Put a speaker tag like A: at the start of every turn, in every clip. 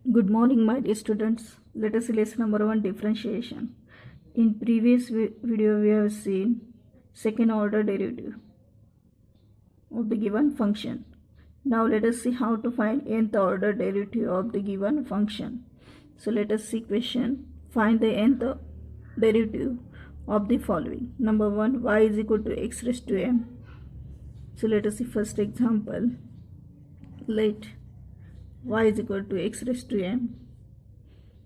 A: Good morning, my dear students. Let us see lesson number 1, differentiation. In previous video, we have seen second order derivative of the given function. Now let us see how to find nth order derivative of the given function. So let us see question. Find the nth derivative of the following. Number 1, y is equal to x raised to m. So let us see first example. Let y is equal to x raised to m.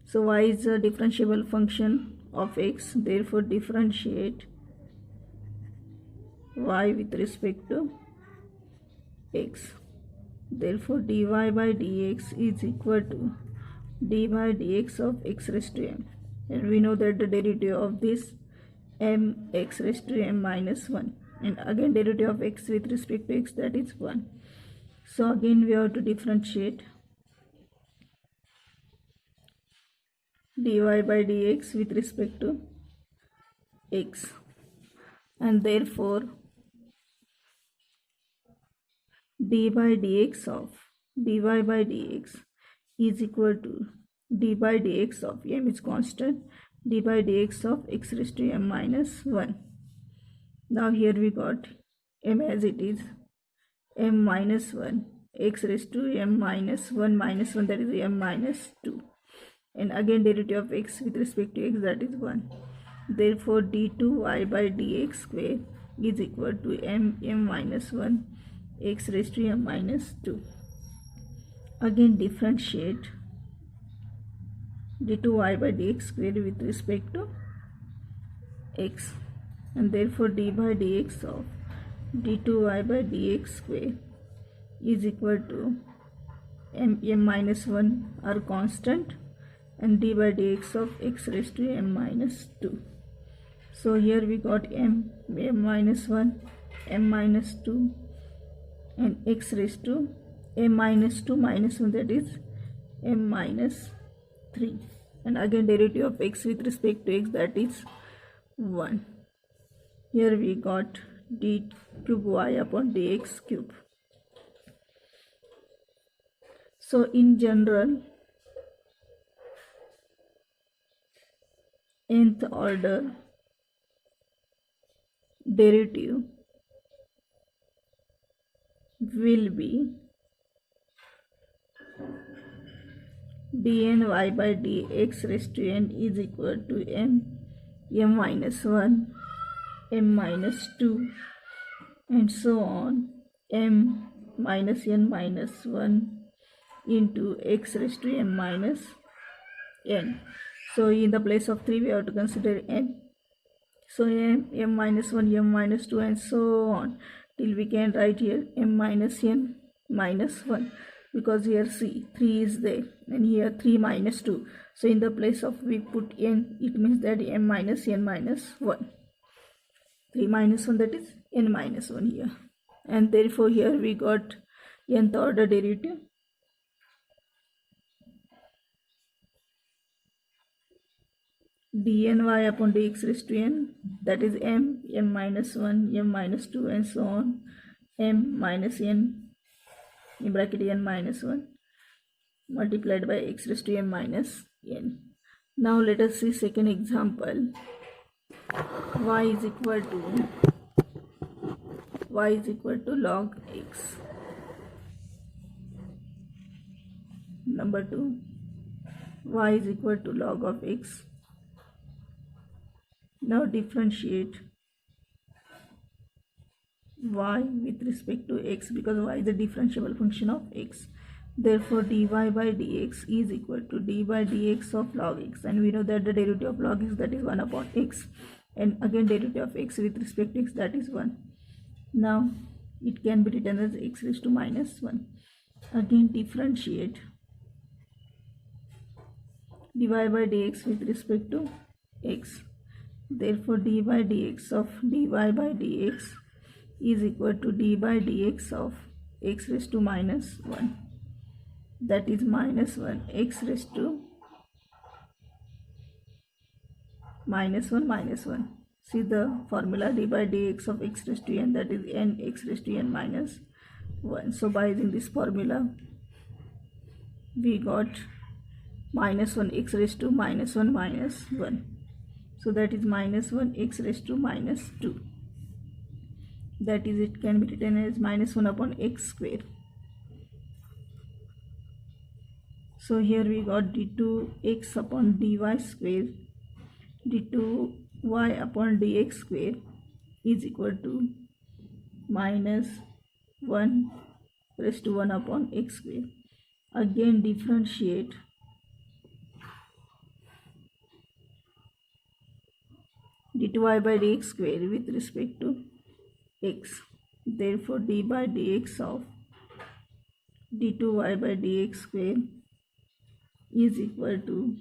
A: So y is a differentiable function of x, therefore differentiate y with respect to x. Therefore dy by dx is equal to d by dx of x raised to m. And we know that the derivative of this m x raised to m minus 1. And again derivative of x with respect to x, that is 1. So again we have to differentiate dy by dx with respect to x, and therefore dy by dx is equal to d by dx of m is constant, d by dx of x raised to m minus 1. Now here we got m as it is, m minus 1, x raised to m minus 1 minus 1, that is m minus 2. And again derivative of x with respect to x, that is 1. Therefore d2y by dx square is equal to m minus 1 x raised to m minus 2. Again differentiate d2y by dx square with respect to x, and therefore d by dx of d2y by dx square is equal to m minus 1 are constant, and d by dx of x raised to m minus 2. So here we got m minus 1, m minus 2, and x raised to m minus 2 minus 1, that is m minus 3. And again derivative of x with respect to x, that is 1. Here we got d cube y upon dx cube. So in general, nth order derivative will be dny by dx raised to n is equal to m minus 1, m minus 2, and so on, m minus n minus 1 into x raised to m minus n. So in the place of 3 we have to consider n. So m minus 1, m minus 2, and so on till we can write here m minus n minus 1, because here see 3 is there and here 3 minus 2. So in the place of we put n, it means that m minus n minus 1. 3 minus 1, that is n minus 1 here. And therefore here we got nth order derivative dny upon dx raised to n, that is m minus 1, m minus 2, and so on, m minus n in bracket n minus 1 multiplied by x raised to m minus n. Now let us see second example. y is equal to log x. Number 2, y is equal to log of x. Now differentiate y with respect to x, because y is a differentiable function of x. Therefore dy by dx is equal to d by dx of log x, and we know that the derivative of log x, that is 1 upon x, and again derivative of x with respect to x, that is 1. Now it can be written as x raised to minus 1. Again differentiate dy by dx with respect to x. Therefore d by dx of dy by dx is equal to d by dx of x raised to minus 1, that is minus 1 x raised to minus 1 minus 1. See the formula, d by dx of x raised to n, that is n x raised to n minus 1. So by using this formula we got minus 1 x raised to minus 1 minus 1. So that is minus 1 x raised to minus 2. That is, it can be written as minus 1 upon x square. So here we got d2x upon dy square, d2y upon dx square is equal to minus 1 raised to 1 upon x square. Again differentiate d2y by dx square with respect to x. Therefore d by dx of d2y by dx square is equal to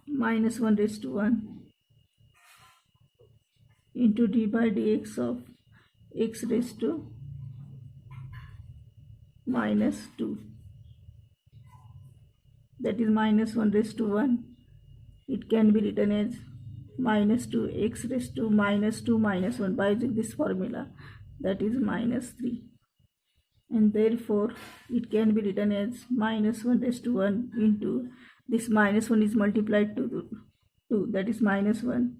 A: minus 1 raised to 1 into d by dx of x raised to minus 2. That is minus 1 raised to 1. It can be written as minus 2 x raised to minus 2 minus 1 by using this formula, that is minus 3. And therefore it can be written as minus 1 raised to 1 into this minus 1 is multiplied to 2, that is minus 1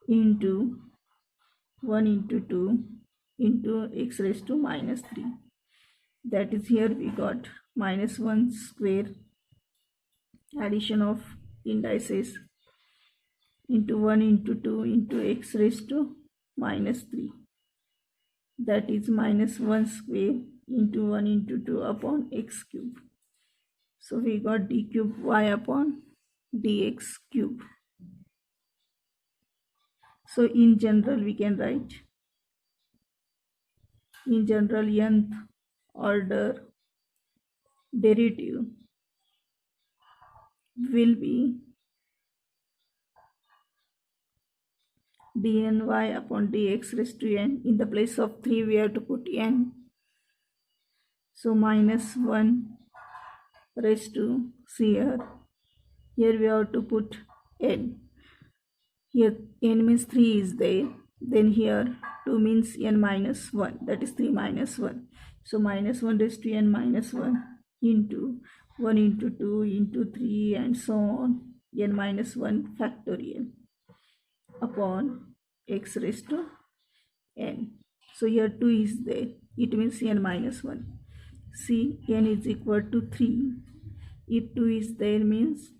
A: into 1 into 2 into x raised to minus 3. That is, here we got minus 1 square addition of indices into 1 into 2 into x raised to minus 3. That is minus 1 square into 1 into 2 upon x cube. So we got d cube y upon dx cube. So in general we can write, in general, nth order derivative will be dny upon dx raised to n. In the place of 3 we have to put n. So minus 1 raised to, see here we have to put n. Here n means 3 is there, then here 2 means n minus 1, that is 3 minus 1. So minus 1 raised to n minus 1 into 1 into 2 into 3 and so on, n minus 1 factorial upon x raised to n. So here 2 is there, it means n minus 1. See, n is equal to 3. If 2 is there means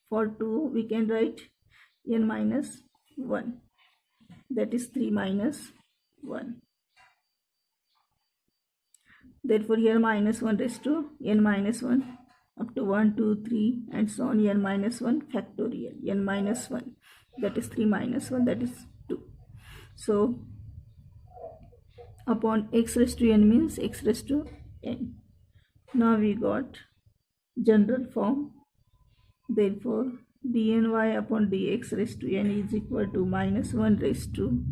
A: for 2 we can write n minus 1, that is 3 minus 1. Therefore here minus 1 raised to n minus 1 up to 1, 2, 3 and so on, n minus 1 factorial, n minus 1, that is 3 minus 1, that is 2. So upon x raised to n means x raised to n. Now we got general form. Therefore dny upon dx raised to n is equal to minus 1 raised to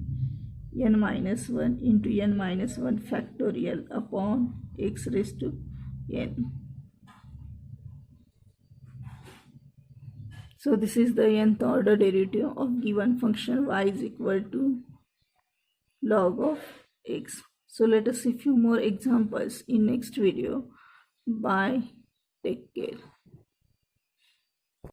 A: n minus 1 into n minus 1 factorial upon x raised to n. So this is the nth order derivative of given function y is equal to log of x. So let us see few more examples in next video. Bye. Take care.